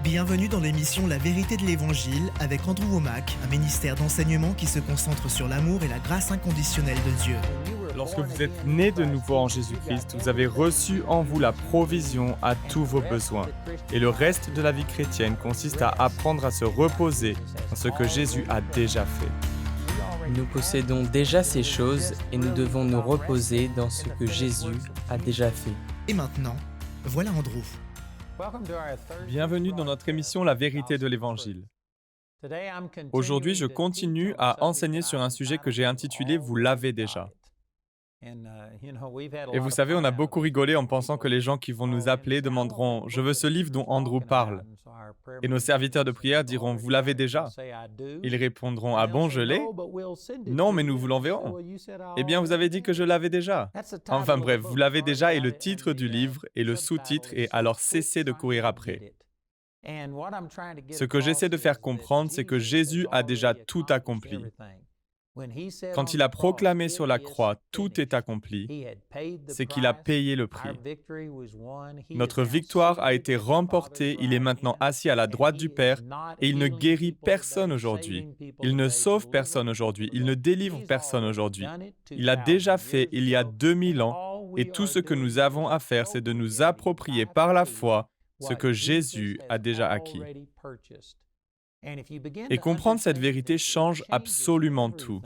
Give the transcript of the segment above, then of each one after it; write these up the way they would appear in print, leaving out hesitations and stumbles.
Bienvenue dans l'émission La vérité de l'Évangile avec Andrew Womack, un ministère d'enseignement qui se concentre sur l'amour et la grâce inconditionnelle de Dieu. Lorsque vous êtes né de nouveau en Jésus-Christ, vous avez reçu en vous la provision à tous vos besoins. Et le reste de la vie chrétienne consiste à apprendre à se reposer dans ce que Jésus a déjà fait. Nous possédons déjà ces choses et nous devons nous reposer dans ce que Jésus a déjà fait. Et maintenant, voilà Andrew. Bienvenue dans notre émission La vérité de l'Évangile. Aujourd'hui, je continue à enseigner sur un sujet que j'ai intitulé « Vous l'avez déjà ». Et vous savez, on a beaucoup rigolé en pensant que les gens qui vont nous appeler demanderont « Je veux ce livre dont Andrew parle ». Et nos serviteurs de prière diront « Vous l'avez déjà ». Ils répondront « Ah bon, je l'ai » ? Non, mais nous vous l'enverrons. Eh bien, vous avez dit que je l'avais déjà. Enfin bref, vous l'avez déjà est le titre du livre et le sous-titre est « Alors cessez de courir après ». Ce que j'essaie de faire comprendre, c'est que Jésus a déjà tout accompli. Quand il a proclamé sur la croix « Tout est accompli », c'est qu'il a payé le prix. Notre victoire a été remportée, il est maintenant assis à la droite du Père et il ne guérit personne aujourd'hui. Il ne sauve personne aujourd'hui, il ne délivre personne aujourd'hui. Il l'a déjà fait il y a 2000 ans et tout ce que nous avons à faire, c'est de nous approprier par la foi ce que Jésus a déjà acquis. Et comprendre cette vérité change absolument tout.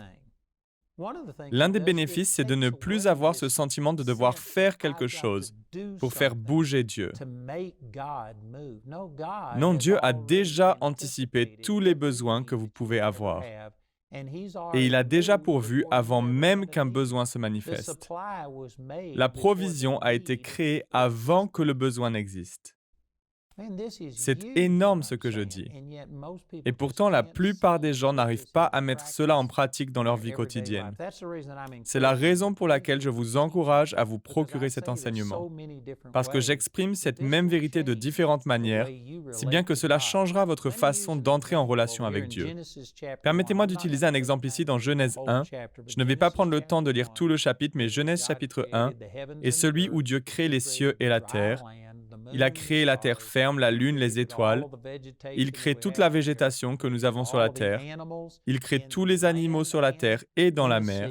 L'un des bénéfices, c'est de ne plus avoir ce sentiment de devoir faire quelque chose pour faire bouger Dieu. Non, Dieu a déjà anticipé tous les besoins que vous pouvez avoir. Et il a déjà pourvu avant même qu'un besoin se manifeste. La provision a été créée avant que le besoin n'existe. C'est énorme ce que je dis. Et pourtant, la plupart des gens n'arrivent pas à mettre cela en pratique dans leur vie quotidienne. C'est la raison pour laquelle je vous encourage à vous procurer cet enseignement. Parce que j'exprime cette même vérité de différentes manières, si bien que cela changera votre façon d'entrer en relation avec Dieu. Permettez-moi d'utiliser un exemple ici dans Genèse 1. Je ne vais pas prendre le temps de lire tout le chapitre, mais Genèse chapitre 1 est celui où Dieu crée les cieux et la terre. Il a créé la terre ferme, la lune, les étoiles. Il crée toute la végétation que nous avons sur la terre. Il crée tous les animaux sur la terre et dans la mer.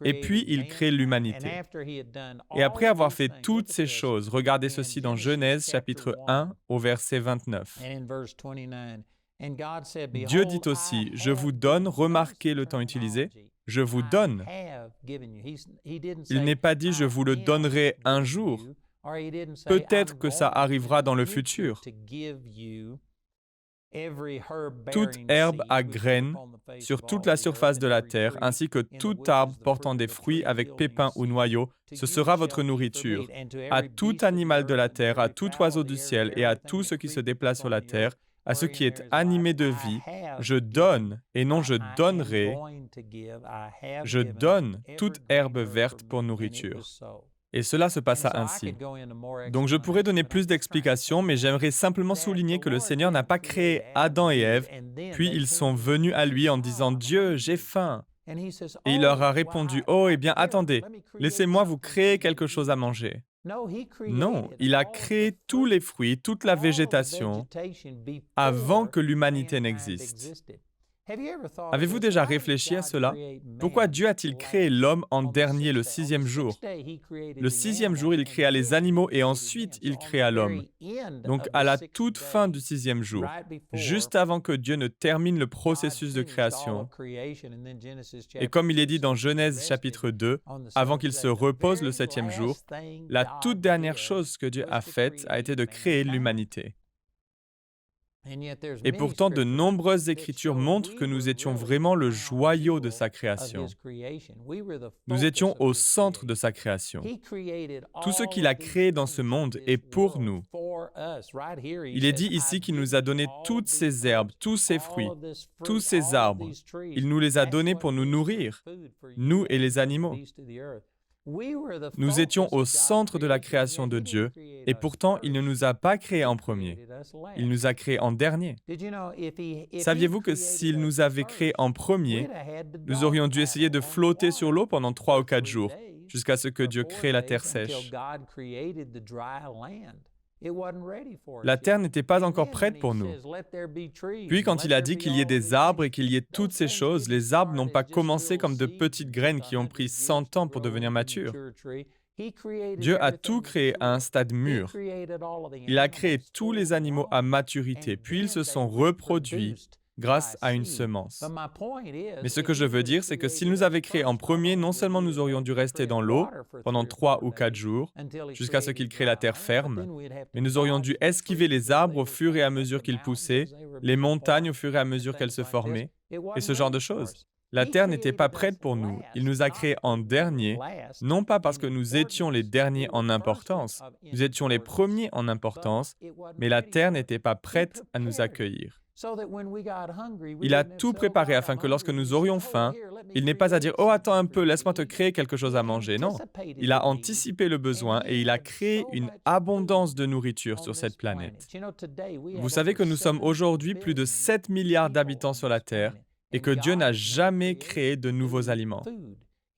Et puis, il crée l'humanité. Et après avoir fait toutes ces choses, regardez ceci dans Genèse chapitre 1 au verset 29. Dieu dit aussi, « Je vous donne », remarquez le temps utilisé, « Je vous donne ». Il n'est pas dit « Je vous le donnerai un jour ». Peut-être que ça arrivera dans le futur. Toute herbe à graines sur toute la surface de la terre, ainsi que tout arbre portant des fruits avec pépins ou noyaux, ce sera votre nourriture. À tout animal de la terre, à tout oiseau du ciel et à tout ce qui se déplace sur la terre, à ce qui est animé de vie, je donne, et non je donnerai, je donne toute herbe verte pour nourriture. Et cela se passa ainsi. Donc je pourrais donner plus d'explications, mais j'aimerais simplement souligner que le Seigneur n'a pas créé Adam et Ève, puis ils sont venus à lui en disant « Dieu, j'ai faim ». Et il leur a répondu « Oh, eh bien attendez, laissez-moi vous créer quelque chose à manger ». Non, il a créé tous les fruits, toute la végétation, avant que l'humanité n'existe. Avez-vous déjà réfléchi à cela? Pourquoi Dieu a-t-il créé l'homme en dernier, le sixième jour? Le sixième jour, il créa les animaux et ensuite il créa l'homme. Donc à la toute fin du sixième jour, juste avant que Dieu ne termine le processus de création, et comme il est dit dans Genèse chapitre 2, avant qu'il se repose le septième jour, la toute dernière chose que Dieu a faite a été de créer l'humanité. Et pourtant, de nombreuses écritures montrent que nous étions vraiment le joyau de sa création. Nous étions au centre de sa création. Tout ce qu'il a créé dans ce monde est pour nous. Il est dit ici qu'il nous a donné toutes ces herbes, tous ces fruits, tous ces arbres. Il nous les a donnés pour nous nourrir, nous et les animaux. Nous étions au centre de la création de Dieu, et pourtant, il ne nous a pas créés en premier. Il nous a créés en dernier. Saviez-vous que s'il nous avait créés en premier, nous aurions dû essayer de flotter sur l'eau pendant 3 ou 4 jours, jusqu'à ce que Dieu crée la terre sèche. La terre n'était pas encore prête pour nous. Puis quand il a dit qu'il y ait des arbres et qu'il y ait toutes ces choses, les arbres n'ont pas commencé comme de petites graines qui ont pris 100 ans pour devenir matures. Dieu a tout créé à un stade mûr. Il a créé tous les animaux à maturité, puis ils se sont reproduits grâce à une semence. Mais ce que je veux dire, c'est que s'il nous avait créés en premier, non seulement nous aurions dû rester dans l'eau pendant 3 ou 4 jours, jusqu'à ce qu'il crée la terre ferme, mais nous aurions dû esquiver les arbres au fur et à mesure qu'ils poussaient, les montagnes au fur et à mesure qu'elles se formaient, et ce genre de choses. La terre n'était pas prête pour nous. Il nous a créés en dernier, non pas parce que nous étions les derniers en importance, nous étions les premiers en importance, mais la terre n'était pas prête à nous accueillir. Il a tout préparé afin que lorsque nous aurions faim, il n'ait pas à dire « Oh, attends un peu, laisse-moi te créer quelque chose à manger ». Non, il a anticipé le besoin et il a créé une abondance de nourriture sur cette planète. Vous savez que nous sommes aujourd'hui plus de 7 milliards d'habitants sur la Terre et que Dieu n'a jamais créé de nouveaux aliments.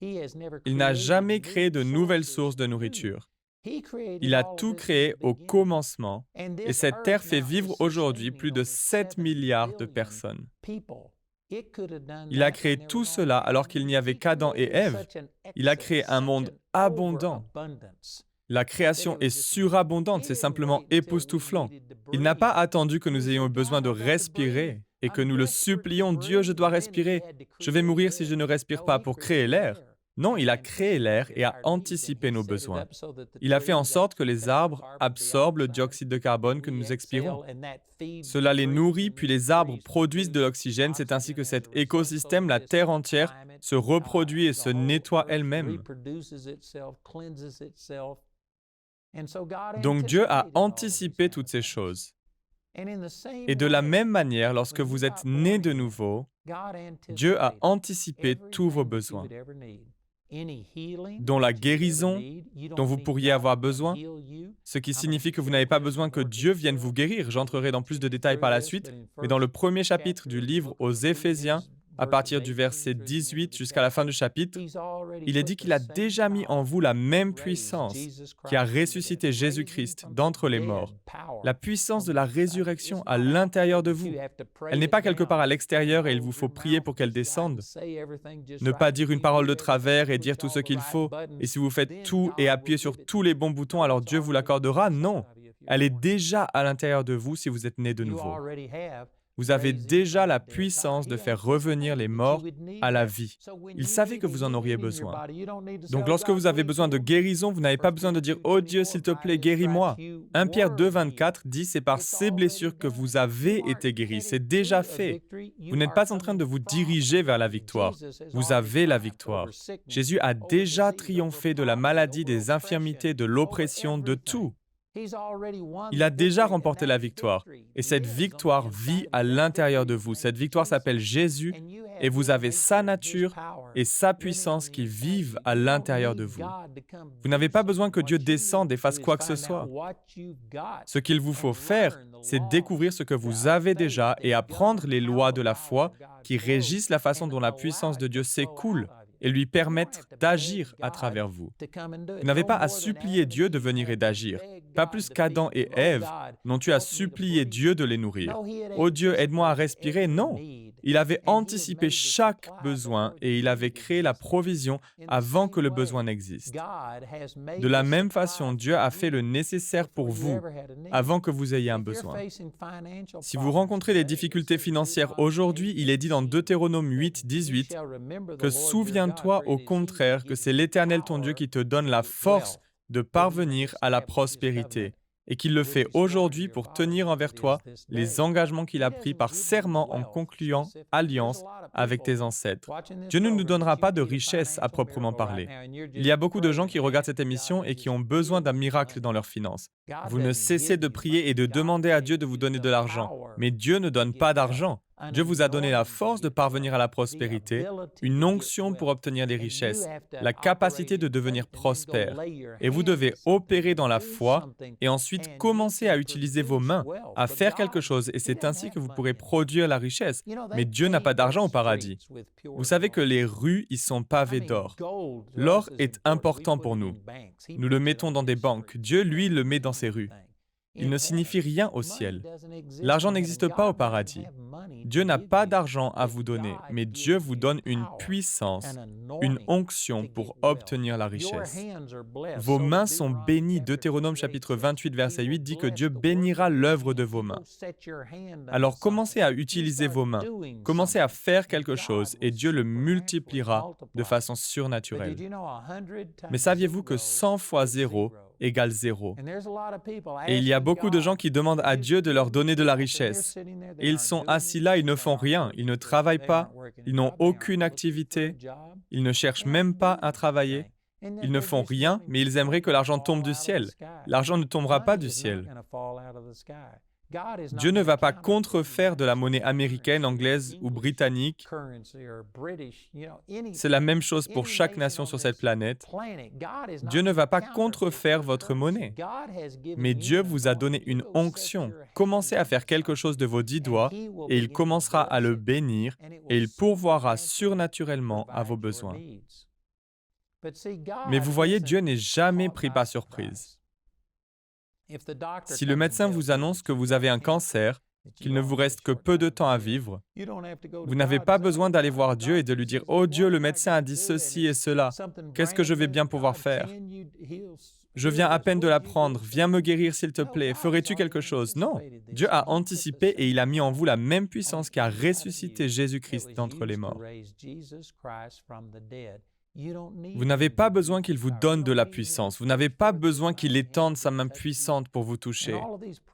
Il n'a jamais créé de nouvelles sources de nourriture. Il a tout créé au commencement et cette terre fait vivre aujourd'hui plus de 7 milliards de personnes. Il a créé tout cela alors qu'il n'y avait qu'Adam et Ève. Il a créé un monde abondant. La création est surabondante, c'est simplement époustouflant. Il n'a pas attendu que nous ayons besoin de respirer et que nous le supplions, Dieu, je dois respirer. Je vais mourir si je ne respire pas pour créer l'air. Non, il a créé l'air et a anticipé nos besoins. Il a fait en sorte que les arbres absorbent le dioxyde de carbone que nous expirons. Cela les nourrit, puis les arbres produisent de l'oxygène. C'est ainsi que cet écosystème, la Terre entière, se reproduit et se nettoie elle-même. Donc Dieu a anticipé toutes ces choses. Et de la même manière, lorsque vous êtes nés de nouveau, Dieu a anticipé tous vos besoins, dont la guérison dont vous pourriez avoir besoin, ce qui signifie que vous n'avez pas besoin que Dieu vienne vous guérir. J'entrerai dans plus de détails par la suite, mais dans le premier chapitre du livre aux Éphésiens, à partir du verset 18 jusqu'à la fin du chapitre, il est dit qu'il a déjà mis en vous la même puissance qui a ressuscité Jésus-Christ d'entre les morts. La puissance de la résurrection à l'intérieur de vous. Elle n'est pas quelque part à l'extérieur et il vous faut prier pour qu'elle descende. Ne pas dire une parole de travers et dire tout ce qu'il faut. Et si vous faites tout et appuyez sur tous les bons boutons, alors Dieu vous l'accordera. Non, elle est déjà à l'intérieur de vous si vous êtes né de nouveau. Vous avez déjà la puissance de faire revenir les morts à la vie. Il savait que vous en auriez besoin. Donc lorsque vous avez besoin de guérison, vous n'avez pas besoin de dire « Oh Dieu, s'il te plaît, guéris-moi ». 1 Pierre 2, 24 dit « C'est par ces blessures que vous avez été guéris. C'est déjà fait. » Vous n'êtes pas en train de vous diriger vers la victoire. Vous avez la victoire. Jésus a déjà triomphé de la maladie, des infirmités, de l'oppression, de tout. Il a déjà remporté la victoire et cette victoire vit à l'intérieur de vous. Cette victoire s'appelle Jésus et vous avez sa nature et sa puissance qui vivent à l'intérieur de vous. Vous n'avez pas besoin que Dieu descende et fasse quoi que ce soit. Ce qu'il vous faut faire, c'est découvrir ce que vous avez déjà et apprendre les lois de la foi qui régissent la façon dont la puissance de Dieu s'écoule et lui permettre d'agir à travers vous. Vous n'avez pas à supplier Dieu de venir et d'agir. Pas plus qu'Adam et Ève n'ont eu à supplier Dieu de les nourrir. « Oh Dieu, aide-moi à respirer ». Non, il avait anticipé chaque besoin et il avait créé la provision avant que le besoin n'existe. De la même façon, Dieu a fait le nécessaire pour vous avant que vous ayez un besoin. Si vous rencontrez des difficultés financières aujourd'hui, il est dit dans Deutéronome 8, 18 que « Souviens-toi au contraire que c'est l'Éternel ton Dieu qui te donne la force de parvenir à la prospérité et qu'il le fait aujourd'hui pour tenir envers toi les engagements qu'il a pris par serment en concluant alliance avec tes ancêtres. Dieu ne nous donnera pas de richesse à proprement parler. Il y a beaucoup de gens qui regardent cette émission et qui ont besoin d'un miracle dans leurs finances. Vous ne cessez de prier et de demander à Dieu de vous donner de l'argent, mais Dieu ne donne pas d'argent. Dieu vous a donné la force de parvenir à la prospérité, une onction pour obtenir des richesses, la capacité de devenir prospère. Et vous devez opérer dans la foi et ensuite commencer à utiliser vos mains, à faire quelque chose. Et c'est ainsi que vous pourrez produire la richesse. Mais Dieu n'a pas d'argent au paradis. Vous savez que les rues y sont pavées d'or. L'or est important pour nous. Nous le mettons dans des banques. Dieu, lui, le met dans ses rues. Il ne signifie rien au ciel. L'argent n'existe pas au paradis. Dieu n'a pas d'argent à vous donner, mais Dieu vous donne une puissance, une onction pour obtenir la richesse. Vos mains sont bénies. Deutéronome chapitre 28, verset 8 dit que Dieu bénira l'œuvre de vos mains. Alors commencez à utiliser vos mains, commencez à faire quelque chose et Dieu le multipliera de façon surnaturelle. Mais saviez-vous que 100 fois 0 égale 0? Et il y a beaucoup de gens qui demandent à Dieu de leur donner de la richesse. Et ils sont assis là, ils ne font rien, ils ne travaillent pas, ils n'ont aucune activité, ils ne cherchent même pas à travailler. Ils ne font rien, mais ils aimeraient que l'argent tombe du ciel. L'argent ne tombera pas du ciel. Dieu ne va pas contrefaire de la monnaie américaine, anglaise ou britannique. C'est la même chose pour chaque nation sur cette planète. Dieu ne va pas contrefaire votre monnaie. Mais Dieu vous a donné une onction. Commencez à faire quelque chose de vos 10 doigts et il commencera à le bénir et il pourvoira surnaturellement à vos besoins. Mais vous voyez, Dieu n'est jamais pris par surprise. Si le médecin vous annonce que vous avez un cancer, qu'il ne vous reste que peu de temps à vivre, vous n'avez pas besoin d'aller voir Dieu et de lui dire « Oh Dieu, le médecin a dit ceci et cela. Qu'est-ce que je vais bien pouvoir faire? Je viens à peine de l'apprendre. Viens me guérir s'il te plaît. Ferais-tu quelque chose » Non. Dieu a anticipé et il a mis en vous la même puissance qui a ressuscité Jésus-Christ d'entre les morts. Vous n'avez pas besoin qu'il vous donne de la puissance. Vous n'avez pas besoin qu'il étende sa main puissante pour vous toucher.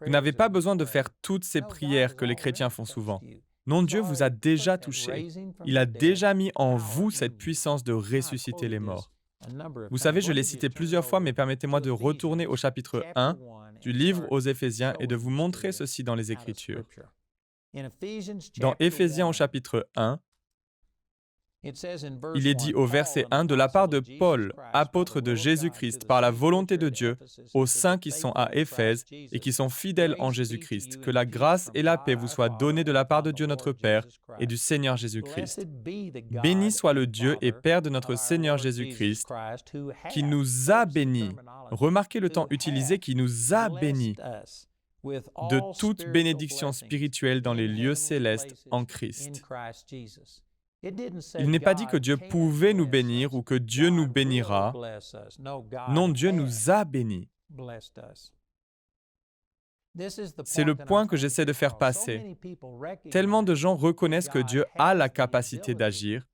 Vous n'avez pas besoin de faire toutes ces prières que les chrétiens font souvent. Non, Dieu vous a déjà touché. Il a déjà mis en vous cette puissance de ressusciter les morts. Vous savez, je l'ai cité plusieurs fois, mais permettez-moi de retourner au chapitre 1 du livre aux Éphésiens et de vous montrer ceci dans les Écritures. Dans Éphésiens au chapitre 1, il est dit au verset 1, de la part de Paul, apôtre de Jésus-Christ, par la volonté de Dieu, aux saints qui sont à Éphèse et qui sont fidèles en Jésus-Christ, que la grâce et la paix vous soient données de la part de Dieu notre Père et du Seigneur Jésus-Christ. Béni soit le Dieu et Père de notre Seigneur Jésus-Christ, qui nous a bénis. Remarquez le temps utilisé, qui nous a bénis de toute bénédiction spirituelle dans les lieux célestes en Christ. Il n'est pas dit que Dieu pouvait nous bénir ou que Dieu nous bénira. Non, Dieu nous a bénis. C'est le point que j'essaie de faire passer. Tellement de gens reconnaissent que Dieu a la capacité d'agir,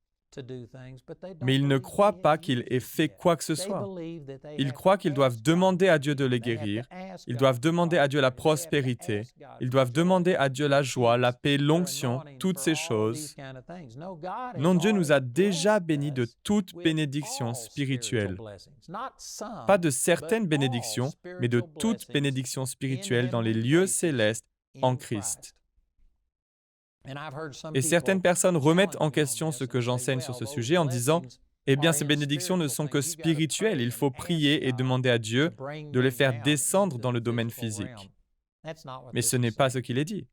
mais ils ne croient pas qu'il ait fait quoi que ce soit. Ils croient qu'ils doivent demander à Dieu de les guérir, ils doivent demander à Dieu la prospérité, ils doivent demander à Dieu la joie, la paix, l'onction, toutes ces choses. Non, Dieu nous a déjà bénis de toute bénédiction spirituelle. Pas de certaines bénédictions, mais de toute bénédiction spirituelle dans les lieux célestes en Christ. Et certaines personnes remettent en question ce que j'enseigne sur ce sujet en disant « Eh bien, ces bénédictions ne sont que spirituelles, il faut prier et demander à Dieu de les faire descendre dans le domaine physique. » Mais ce n'est pas ce qu'il est dit.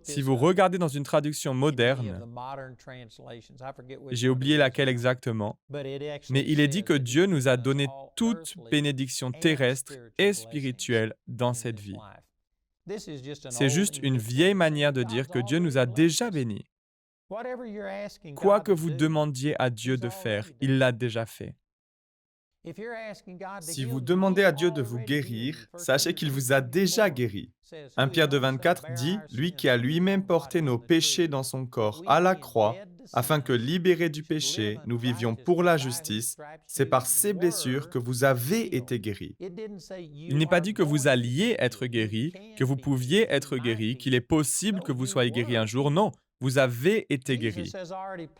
Si vous regardez dans une traduction moderne, j'ai oublié laquelle exactement, mais il est dit que Dieu nous a donné toute bénédiction terrestre et spirituelle dans cette vie. C'est juste une vieille manière de dire que Dieu nous a déjà bénis. Quoi que vous demandiez à Dieu de faire, il l'a déjà fait. Si vous demandez à Dieu de vous guérir, sachez qu'il vous a déjà guéri. 1 Pierre 2,24 dit « Lui qui a lui-même porté nos péchés dans son corps à la croix, afin que, libérés du péché, nous vivions pour la justice, c'est par ces blessures que vous avez été guéris. » Il n'est pas dit que vous alliez être guéri, que vous pouviez être guéri, qu'il est possible que vous soyez guéri un jour. Non, vous avez été guéri.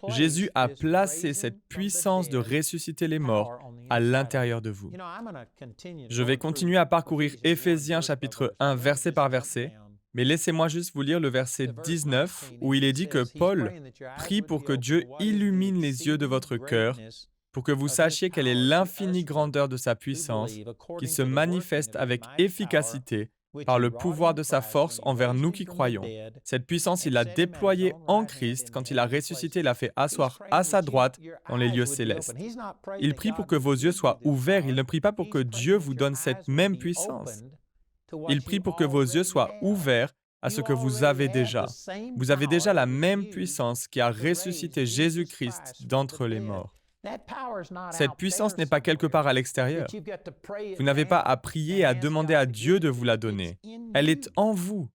Jésus a placé cette puissance de ressusciter les morts à l'intérieur de vous. Je vais continuer à parcourir Éphésiens chapitre 1, verset par verset, mais laissez-moi juste vous lire le verset 19, où il est dit que Paul prie pour que Dieu illumine les yeux de votre cœur, pour que vous sachiez quelle est l'infinie grandeur de sa puissance, qui se manifeste avec efficacité par le pouvoir de sa force envers nous qui croyons. Cette puissance, il l'a déployée en Christ quand il a ressuscité et l'a fait asseoir à sa droite dans les lieux célestes. Il prie pour que vos yeux soient ouverts, il ne prie pas pour que Dieu vous donne cette même puissance. Il prie pour que vos yeux soient ouverts à ce que vous avez déjà. Vous avez déjà la même puissance qui a ressuscité Jésus-Christ d'entre les morts. Cette puissance n'est pas quelque part à l'extérieur. Vous n'avez pas à prier et à demander à Dieu de vous la donner. Elle est en vous.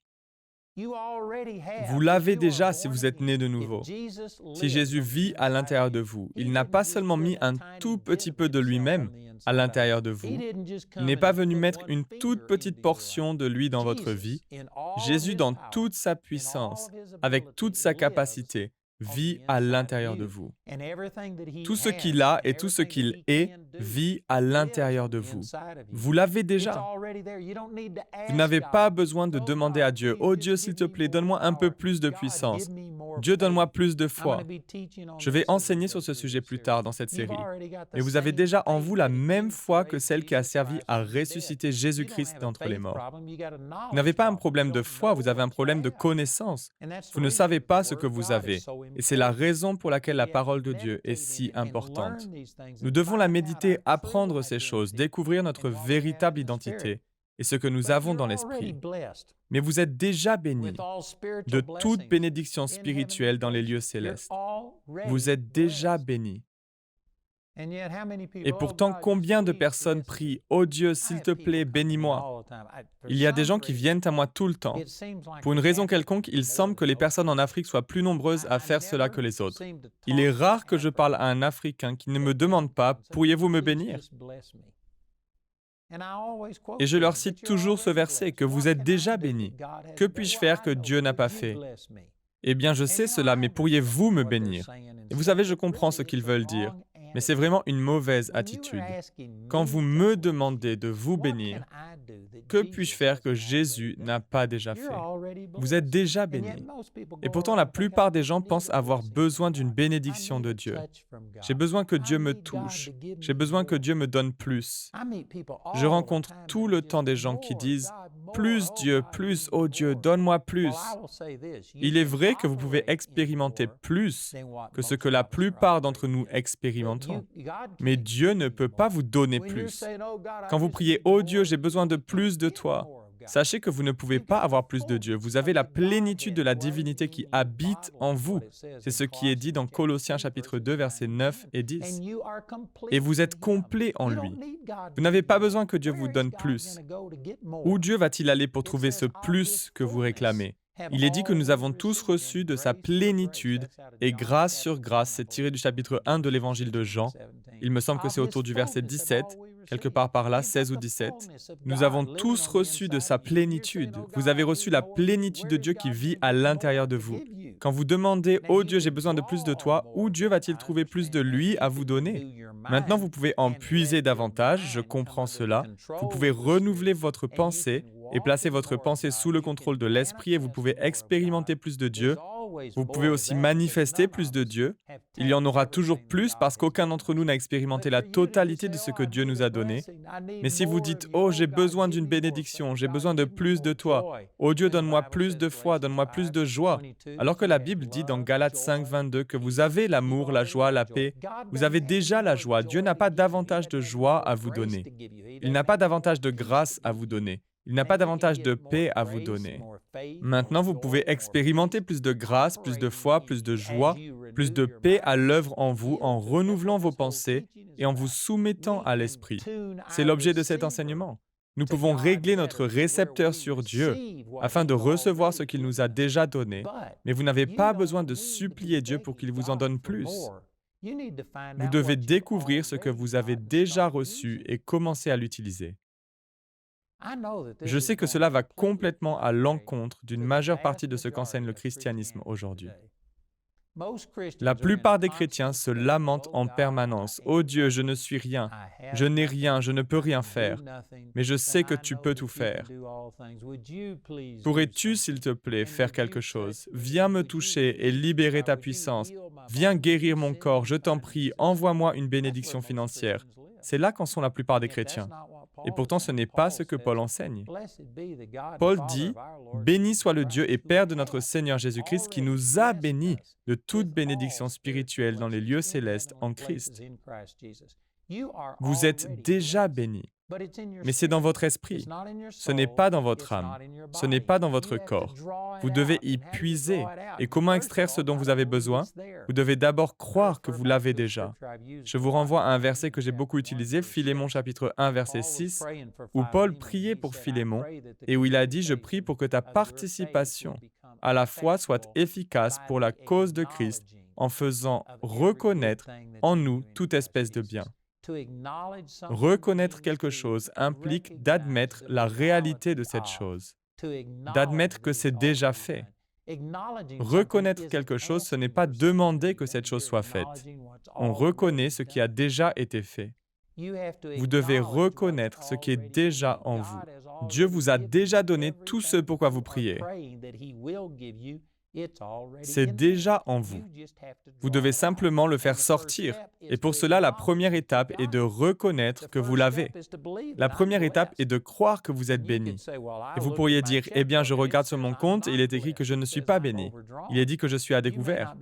Vous l'avez déjà si vous êtes né de nouveau. Si Jésus vit à l'intérieur de vous, il n'a pas seulement mis un tout petit peu de lui-même à l'intérieur de vous. Il n'est pas venu mettre une toute petite portion de lui dans votre vie. Jésus, dans toute sa puissance, avec toute sa capacité, vit à l'intérieur de vous. Tout ce qu'il a et tout ce qu'il est vit à l'intérieur de vous. Vous l'avez déjà. Vous n'avez pas besoin de demander à Dieu, « Oh Dieu, s'il te plaît, donne-moi un peu plus de puissance. Dieu, donne-moi plus de foi. » Je vais enseigner sur ce sujet plus tard dans cette série. Mais vous avez déjà en vous la même foi que celle qui a servi à ressusciter Jésus-Christ d'entre les morts. Vous n'avez pas un problème de foi, vous avez un problème de connaissance. Vous ne savez pas ce que vous avez. Et c'est la raison pour laquelle la parole de Dieu est si importante. Nous devons la méditer, apprendre ces choses, découvrir notre véritable identité et ce que nous avons dans l'esprit. Mais vous êtes déjà bénis de toute bénédiction spirituelle dans les lieux célestes. Vous êtes déjà bénis. Et pourtant, combien de personnes prient « Oh Dieu, s'il te plaît, bénis-moi » Il y a des gens qui viennent à moi tout le temps. Pour une raison quelconque, il semble que les personnes en Afrique soient plus nombreuses à faire cela que les autres. Il est rare que je parle à un Africain qui ne me demande pas « Pourriez-vous me bénir ?» Et je leur cite toujours ce verset, que vous êtes déjà bénis. Que puis-je faire que Dieu n'a pas fait? Eh bien, je sais cela, mais pourriez-vous me bénir? Et vous savez, je comprends ce qu'ils veulent dire, mais c'est vraiment une mauvaise attitude. Quand vous me demandez de vous bénir, que puis-je faire que Jésus n'a pas déjà fait? Vous êtes déjà bénis. Et pourtant, la plupart des gens pensent avoir besoin d'une bénédiction de Dieu. J'ai besoin que Dieu me touche. J'ai besoin que Dieu me donne plus. Je rencontre tout le temps des gens qui disent « Plus Dieu, plus, oh Dieu, donne-moi plus ». Il est vrai que vous pouvez expérimenter plus que ce que la plupart d'entre nous expérimentons. Mais Dieu ne peut pas vous donner plus. Quand vous priez « Oh Dieu, j'ai besoin de plus de toi », sachez que vous ne pouvez pas avoir plus de Dieu. Vous avez la plénitude de la divinité qui habite en vous. C'est ce qui est dit dans Colossiens chapitre 2, versets 9 et 10. Et vous êtes complet en lui. Vous n'avez pas besoin que Dieu vous donne plus. Où Dieu va-t-il aller pour trouver ce plus que vous réclamez? Il est dit que nous avons tous reçu de sa plénitude et grâce sur grâce. C'est tiré du chapitre 1 de l'évangile de Jean. Il me semble que c'est autour du verset 17, quelque part par là, 16 ou 17. Nous avons tous reçu de sa plénitude. Vous avez reçu la plénitude de Dieu qui vit à l'intérieur de vous. Quand vous demandez « Oh Dieu, j'ai besoin de plus de toi », où Dieu va-t-il trouver plus de lui à vous donner? Maintenant, vous pouvez en puiser davantage, je comprends cela. Vous pouvez renouveler votre pensée et placer votre pensée sous le contrôle de l'Esprit et vous pouvez expérimenter plus de Dieu. Vous pouvez aussi manifester plus de Dieu. Il y en aura toujours plus parce qu'aucun d'entre nous n'a expérimenté la totalité de ce que Dieu nous a donné. Mais si vous dites « Oh, j'ai besoin d'une bénédiction, j'ai besoin de plus de toi. Oh Dieu, donne-moi plus de foi, donne-moi plus de joie. » Alors que la Bible dit dans Galates 5, 22 que vous avez l'amour, la joie, la paix. Vous avez déjà la joie. Dieu n'a pas davantage de joie à vous donner. Il n'a pas davantage de grâce à vous donner. Il n'a pas davantage de paix à vous donner. Maintenant, vous pouvez expérimenter plus de grâce, plus de foi, plus de joie, plus de paix à l'œuvre en vous en renouvelant vos pensées et en vous soumettant à l'Esprit. C'est l'objet de cet enseignement. Nous pouvons régler notre récepteur sur Dieu afin de recevoir ce qu'il nous a déjà donné, mais vous n'avez pas besoin de supplier Dieu pour qu'il vous en donne plus. Vous devez découvrir ce que vous avez déjà reçu et commencer à l'utiliser. Je sais que cela va complètement à l'encontre d'une majeure partie de ce qu'enseigne le christianisme aujourd'hui. La plupart des chrétiens se lamentent en permanence. « Oh Dieu, je ne suis rien, je n'ai rien, je ne peux rien faire, mais je sais que tu peux tout faire. Pourrais-tu, s'il te plaît, faire quelque chose? Viens me toucher et libérer ta puissance. Viens guérir mon corps, je t'en prie, envoie-moi une bénédiction financière. » C'est là qu'en sont la plupart des chrétiens. Et pourtant, ce n'est pas ce que Paul enseigne. Paul dit « Béni soit le Dieu et Père de notre Seigneur Jésus-Christ qui nous a bénis de toute bénédiction spirituelle dans les lieux célestes en Christ. » Vous êtes déjà bénis. Mais c'est dans votre esprit. Ce n'est pas dans votre âme. Ce n'est pas dans votre corps. Vous devez y puiser. Et comment extraire ce dont vous avez besoin? Vous devez d'abord croire que vous l'avez déjà. Je vous renvoie à un verset que j'ai beaucoup utilisé, Philémon chapitre 1, verset 6, où Paul priait pour Philémon et où il a dit « Je prie pour que ta participation à la foi soit efficace pour la cause de Christ en faisant reconnaître en nous toute espèce de bien. » Reconnaître quelque chose implique d'admettre la réalité de cette chose, d'admettre que c'est déjà fait. Reconnaître quelque chose, ce n'est pas demander que cette chose soit faite. On reconnaît ce qui a déjà été fait. Vous devez reconnaître ce qui est déjà en vous. Dieu vous a déjà donné tout ce pourquoi vous priez. C'est déjà en vous. Vous devez simplement le faire sortir. Et pour cela, la première étape est de reconnaître que vous l'avez. La première étape est de croire que vous êtes béni. Et vous pourriez dire, « Eh bien, je regarde sur mon compte et il est écrit que je ne suis pas béni. Il est dit que je suis à découvert. »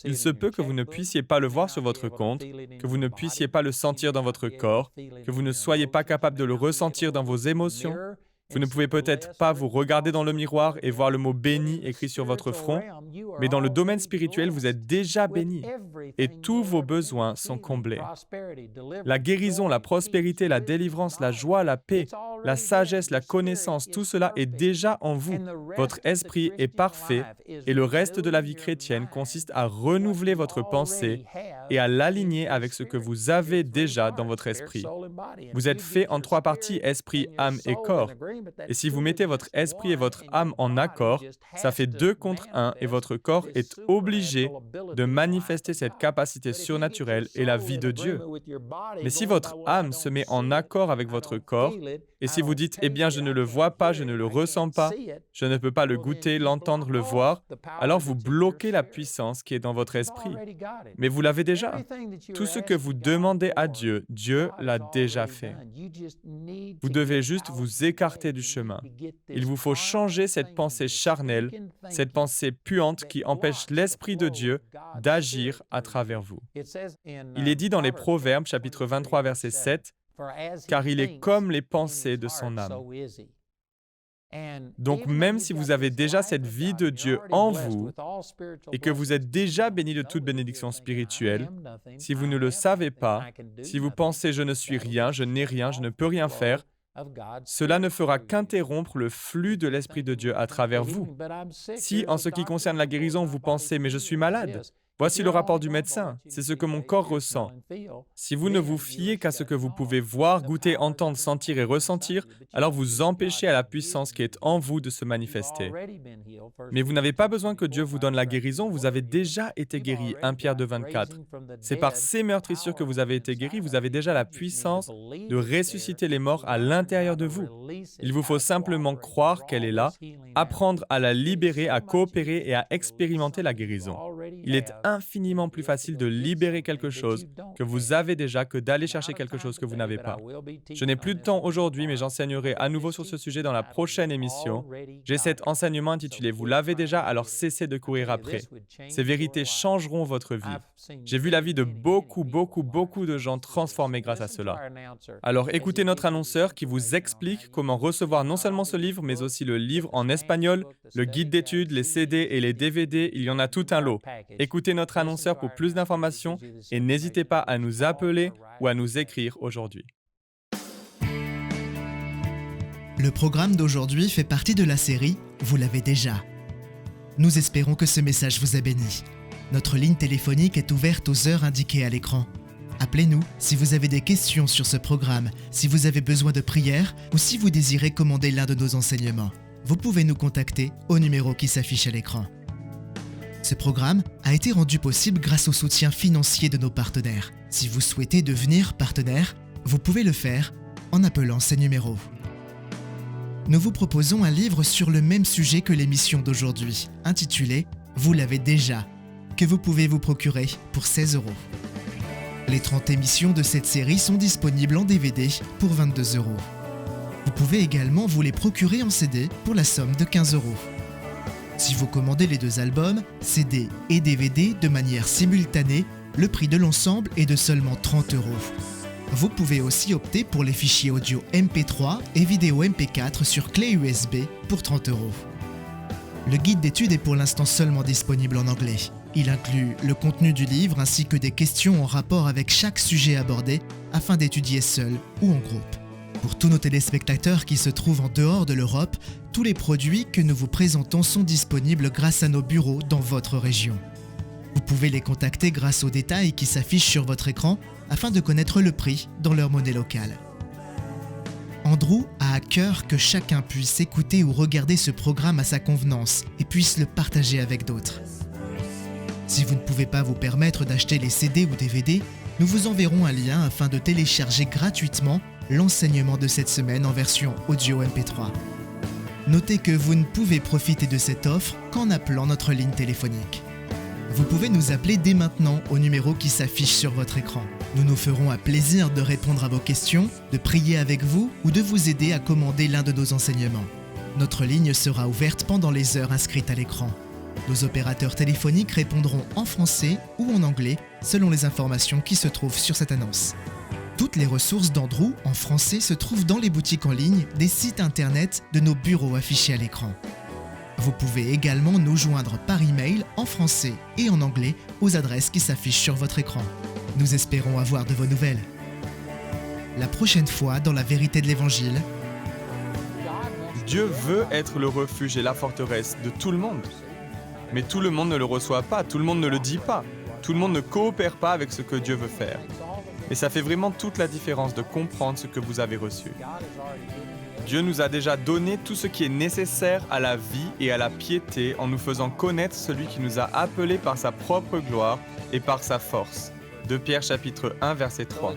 Il se peut que vous ne puissiez pas le voir sur votre compte, que vous ne puissiez pas le sentir dans votre corps, que vous ne soyez pas capable de le ressentir dans vos émotions. Vous ne pouvez peut-être pas vous regarder dans le miroir et voir le mot « béni » écrit sur votre front, mais dans le domaine spirituel, vous êtes déjà béni et tous vos besoins sont comblés. La guérison, la prospérité, la délivrance, la joie, la paix, la sagesse, la connaissance, tout cela est déjà en vous. Votre esprit est parfait et le reste de la vie chrétienne consiste à renouveler votre pensée et à l'aligner avec ce que vous avez déjà dans votre esprit. Vous êtes fait en 3 parties, esprit, âme et corps. Et si vous mettez votre esprit et votre âme en accord, ça fait 2 contre 1 et votre corps est obligé de manifester cette capacité surnaturelle et la vie de Dieu. Mais si votre âme se met en accord avec votre corps, et si vous dites « Eh bien, je ne le vois pas, je ne le ressens pas, je ne peux pas le goûter, l'entendre, le voir », alors vous bloquez la puissance qui est dans votre esprit. Mais vous l'avez déjà. Tout ce que vous demandez à Dieu, Dieu l'a déjà fait. Vous devez juste vous écarter du chemin. Il vous faut changer cette pensée charnelle, cette pensée puante qui empêche l'Esprit de Dieu d'agir à travers vous. Il est dit dans les Proverbes, chapitre 23, verset 7, « Car il est comme les pensées de son âme. » Donc même si vous avez déjà cette vie de Dieu en vous et que vous êtes déjà béni de toute bénédiction spirituelle, si vous ne le savez pas, si vous pensez « je ne suis rien, je n'ai rien, je ne peux rien faire », cela ne fera qu'interrompre le flux de l'Esprit de Dieu à travers vous. Si, en ce qui concerne la guérison, vous pensez « mais je suis malade », voici le rapport du médecin, c'est ce que mon corps ressent. Si vous ne vous fiez qu'à ce que vous pouvez voir, goûter, entendre, sentir et ressentir, alors vous empêchez à la puissance qui est en vous de se manifester. Mais vous n'avez pas besoin que Dieu vous donne la guérison, vous avez déjà été guéri, 1 Pierre 2, 24. C'est par ces meurtrissures que vous avez été guéri, vous avez déjà la puissance de ressusciter les morts à l'intérieur de vous. Il vous faut simplement croire qu'elle est là, apprendre à la libérer, à coopérer et à expérimenter la guérison. Il est infiniment plus facile de libérer quelque chose que vous avez déjà que d'aller chercher quelque chose que vous n'avez pas. Je n'ai plus de temps aujourd'hui, mais j'enseignerai à nouveau sur ce sujet dans la prochaine émission. J'ai cet enseignement intitulé « Vous l'avez déjà, alors cessez de courir après ». Ces vérités changeront votre vie. J'ai vu la vie de beaucoup de gens transformés grâce à cela. Alors écoutez notre annonceur qui vous explique comment recevoir non seulement ce livre, mais aussi le livre en espagnol, le guide d'études, les CD et les DVD, il y en a tout un lot. Écoutez notre annonceur pour plus d'informations et n'hésitez pas à nous appeler ou à nous écrire aujourd'hui. Le programme d'aujourd'hui fait partie de la série « Vous l'avez déjà ». Nous espérons que ce message vous a béni. Notre ligne téléphonique est ouverte aux heures indiquées à l'écran. Appelez-nous si vous avez des questions sur ce programme, si vous avez besoin de prière ou si vous désirez commander l'un de nos enseignements. Vous pouvez nous contacter au numéro qui s'affiche à l'écran. Ce programme a été rendu possible grâce au soutien financier de nos partenaires. Si vous souhaitez devenir partenaire, vous pouvez le faire en appelant ces numéros. Nous vous proposons un livre sur le même sujet que l'émission d'aujourd'hui, intitulé « Vous l'avez déjà », que vous pouvez vous procurer pour 16 €. Les 30 émissions de cette série sont disponibles en DVD pour 22 €. Vous pouvez également vous les procurer en CD pour la somme de 15 €. Si vous commandez les 2 albums, CD et DVD de manière simultanée, le prix de l'ensemble est de seulement 30 €. Vous pouvez aussi opter pour les fichiers audio MP3 et vidéo MP4 sur clé USB pour 30 €. Le guide d'étude est pour l'instant seulement disponible en anglais. Il inclut le contenu du livre ainsi que des questions en rapport avec chaque sujet abordé afin d'étudier seul ou en groupe. Pour tous nos téléspectateurs qui se trouvent en dehors de l'Europe, tous les produits que nous vous présentons sont disponibles grâce à nos bureaux dans votre région. Vous pouvez les contacter grâce aux détails qui s'affichent sur votre écran afin de connaître le prix dans leur monnaie locale. Andrew a à cœur que chacun puisse écouter ou regarder ce programme à sa convenance et puisse le partager avec d'autres. Si vous ne pouvez pas vous permettre d'acheter les CD ou DVD, nous vous enverrons un lien afin de télécharger gratuitement l'enseignement de cette semaine en version audio MP3. Notez que vous ne pouvez profiter de cette offre qu'en appelant notre ligne téléphonique. Vous pouvez nous appeler dès maintenant au numéro qui s'affiche sur votre écran. Nous nous ferons un plaisir de répondre à vos questions, de prier avec vous ou de vous aider à commander l'un de nos enseignements. Notre ligne sera ouverte pendant les heures inscrites à l'écran. Nos opérateurs téléphoniques répondront en français ou en anglais selon les informations qui se trouvent sur cette annonce. Toutes les ressources d'Andrew en français se trouvent dans les boutiques en ligne des sites internet de nos bureaux affichés à l'écran. Vous pouvez également nous joindre par email en français et en anglais aux adresses qui s'affichent sur votre écran. Nous espérons avoir de vos nouvelles. La prochaine fois, dans la vérité de l'Évangile, Dieu veut être le refuge et la forteresse de tout le monde. Mais tout le monde ne le reçoit pas, tout le monde ne le dit pas, tout le monde ne coopère pas avec ce que Dieu veut faire. Et ça fait vraiment toute la différence de comprendre ce que vous avez reçu. Dieu nous a déjà donné tout ce qui est nécessaire à la vie et à la piété en nous faisant connaître celui qui nous a appelés par sa propre gloire et par sa force. 2 Pierre chapitre 1 verset 3.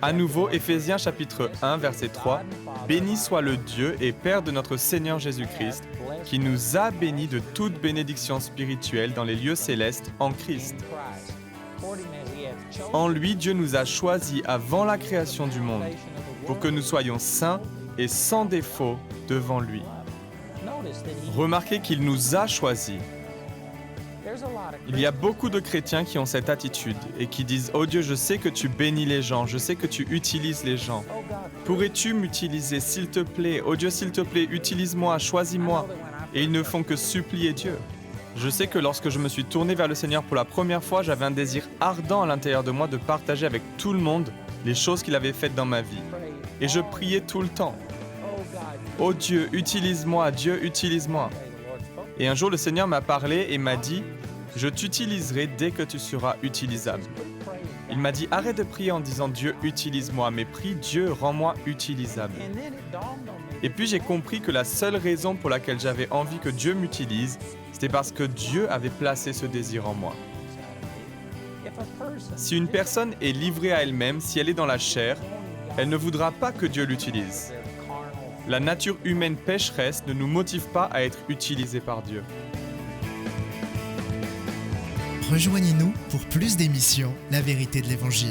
À nouveau, Éphésiens chapitre 1 verset 3. Béni soit le Dieu et Père de notre Seigneur Jésus-Christ, qui nous a bénis de toute bénédiction spirituelle dans les lieux célestes en Christ. En lui, Dieu nous a choisis avant la création du monde, pour que nous soyons saints et sans défaut devant lui. Remarquez qu'il nous a choisis. Il y a beaucoup de chrétiens qui ont cette attitude et qui disent « Oh Dieu, je sais que tu bénis les gens, je sais que tu utilises les gens. Pourrais-tu m'utiliser, s'il te plaît? Oh Dieu, s'il te plaît, utilise-moi, choisis-moi. » Et ils ne font que supplier Dieu. Je sais que lorsque je me suis tourné vers le Seigneur pour la première fois, j'avais un désir ardent à l'intérieur de moi de partager avec tout le monde les choses qu'il avait faites dans ma vie. Et je priais tout le temps. « Oh Dieu, utilise-moi, Dieu, utilise-moi. » Et un jour, le Seigneur m'a parlé et m'a dit « Je t'utiliserai dès que tu seras utilisable. » Il m'a dit « Arrête de prier en disant « Dieu, utilise-moi », mais prie « Dieu, rends-moi utilisable. » Et puis j'ai compris que la seule raison pour laquelle j'avais envie que Dieu m'utilise, c'était parce que Dieu avait placé ce désir en moi. Si une personne est livrée à elle-même, si elle est dans la chair, elle ne voudra pas que Dieu l'utilise. La nature humaine pécheresse ne nous motive pas à être utilisés par Dieu. Rejoignez-nous pour plus d'émissions La vérité de l'Évangile.